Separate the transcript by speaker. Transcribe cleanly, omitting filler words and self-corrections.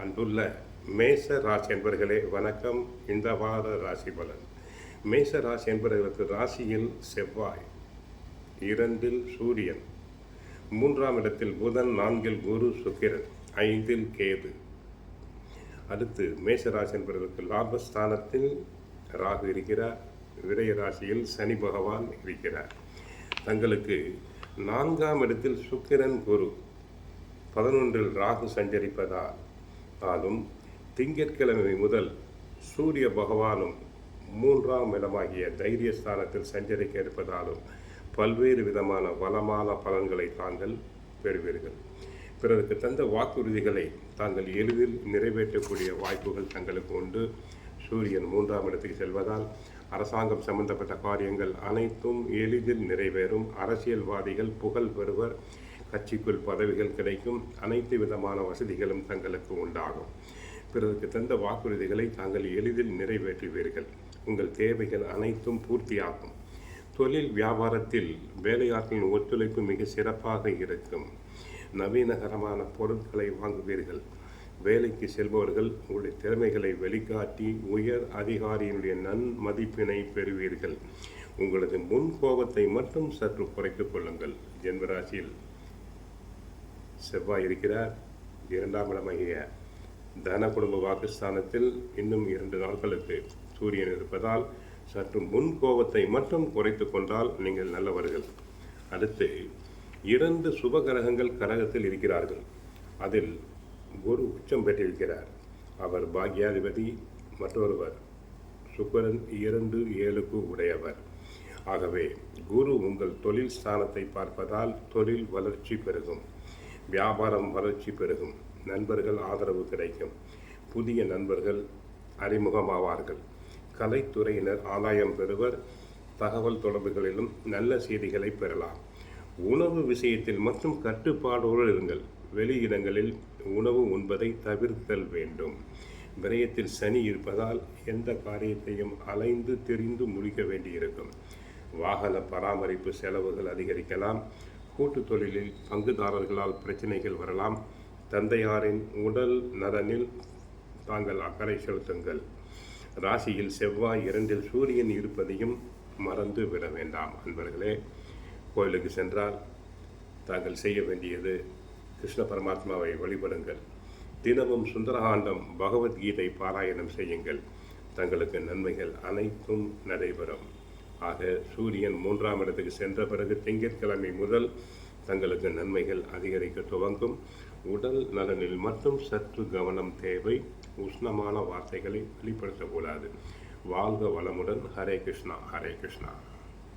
Speaker 1: அன்புள்ள மேச ராசி என்பர்களே வணக்கம். இந்த வார ராசி பலன். மேச ராசி என்பவர்களுக்கு ராசியில் செவ்வாய், 2இல் சூரியன், 3ஆம் இடத்தில் புதன், 4இல் குரு சுக்கிரன், 5இல் கேது. அடுத்து மேச ராசி என்பவர்களுக்கு லாபஸ்தானத்தில் ராகு இருக்கிறார். விரய ராசியில் சனி பகவான் இருக்கிறார். தங்களுக்கு 4ஆம் இடத்தில் சுக்கிரன், குரு, 11இல் ராகு சஞ்சரிப்பதால் ஆலும் திங்கட்கிழமை முதல் சூரிய பகவானும் 3ஆம் இடமாகிய தைரியஸ்தானத்தில் சஞ்சரிக்க இருப்பதாலும் பல்வேறு விதமான வளமான பலன்களை தாங்கள் பெறுவீர்கள். பிறருக்கு தந்த வாக்குறுதிகளை தாங்கள் எளிதில் நிறைவேற்றக்கூடிய வாய்ப்புகள் தங்களுக்கு உண்டு. சூரியன் 3ஆம் இடத்துக்கு செல்வதால் அரசாங்கம் சம்பந்தப்பட்ட காரியங்கள் அனைத்தும் எளிதில் நிறைவேறும். அரசியல்வாதிகள் புகழ் பெறுவர். கட்சிக்குள் பதவிகள் கிடைக்கும். அனைத்து விதமான வசதிகளும் தங்களுக்கு உண்டாகும். பிறருக்கு தந்த வாக்குறுதிகளை தாங்கள் எளிதில் நிறைவேற்றுவீர்கள். உங்கள் தேவைகள் அனைத்தும் பூர்த்தியாகும். தொழில் வியாபாரத்தில் வேலையாட்களின் ஒத்துழைப்பு மிக சிறப்பாக இருக்கும். நவீனகரமான பொருட்களை வாங்குவீர்கள். வேலைக்கு செல்பவர்கள் உங்களுடைய திறமைகளை வெளிக்காட்டி உயர் அதிகாரியினுடைய நன்மதிப்பினை பெறுவீர்கள். உங்களது முன் கோபத்தை மட்டும் சற்று குறைத்துக் கொள்ளுங்கள். ஜென்மராசியில் செவ்வாய் இருக்கிறார். 2ஆம் இடமாகிய தன குடும்ப வாக்குஸ்தானத்தில் இன்னும் 2 நாட்களுக்கு சூரியன் இருப்பதால் சற்று முன் கோபத்தை மட்டும் குறைத்து கொண்டால் நீங்கள் நல்லவர்கள். அடுத்து 2 சுபகிரகங்கள் கடகத்தில் இருக்கிறார்கள். அதில் குரு உச்சம் பெற்றிருக்கிறார். அவர் பாக்யாதிபதி. மற்றொருவர் சுக்கிரன் 2-7க்கு உடையவர். ஆகவே குரு உங்கள் தொழில் ஸ்தானத்தை பார்ப்பதால் தொழில் வளர்ச்சி பெருகும். வியாபாரம் வளர்ச்சி பெருகும். நண்பர்கள் ஆதரவு கிடைக்கும். புதிய நண்பர்கள் அறிமுகமாவார்கள். கலைத்துறையினர் ஆதாயம் பெறுவர். தகவல் தொடர்புகளிலும் நல்ல செய்திகளை பெறலாம். உணவு விஷயத்தில் மட்டும் கட்டுப்பாடோடு இருங்கள். வெளியிடங்களில் உணவு உண்பதை தவிர்த்தல் வேண்டும். விரயத்தில் சனி இருப்பதால் எந்த காரியத்தையும் அலைந்து திரிந்து முடிக்க வேண்டியிருக்கும். வாகன பராமரிப்பு செலவுகள் அதிகரிக்கலாம். கூட்டு தொழிலில் பங்குதாரர்களால் பிரச்சனைகள் வரலாம். தந்தையாரின் உடல் நலனில் தாங்கள் அக்கறை செலுத்துங்கள். ராசியில் செவ்வாய், 2இல் சூரியன் இருப்பதையும் மறந்து விட வேண்டாம். அன்பர்களே, கோயிலுக்கு சென்றால் தாங்கள் செய்ய வேண்டியது கிருஷ்ண பரமாத்மாவை வழிபடுங்கள். தினமும் சுந்தரகாண்டம், பகவத்கீதை பாராயணம் செய்யுங்கள். தங்களுக்கு நன்மைகள் அனைத்தும் நடைபெறும். ஆக சூரியன் 3ஆம் இடத்துக்கு சென்ற பிறகு திங்கட்கிழமை முதல் தங்களுக்கு நன்மைகள் அதிகரிக்க துவங்கும். உடல் நலனில் மட்டும் சற்று கவனம் தேவை. உஷ்ணமான வார்த்தைகளை வெளிப்படுத்தக்கூடாது. வாழ்க வளமுடன். ஹரே கிருஷ்ணா, ஹரே கிருஷ்ணா.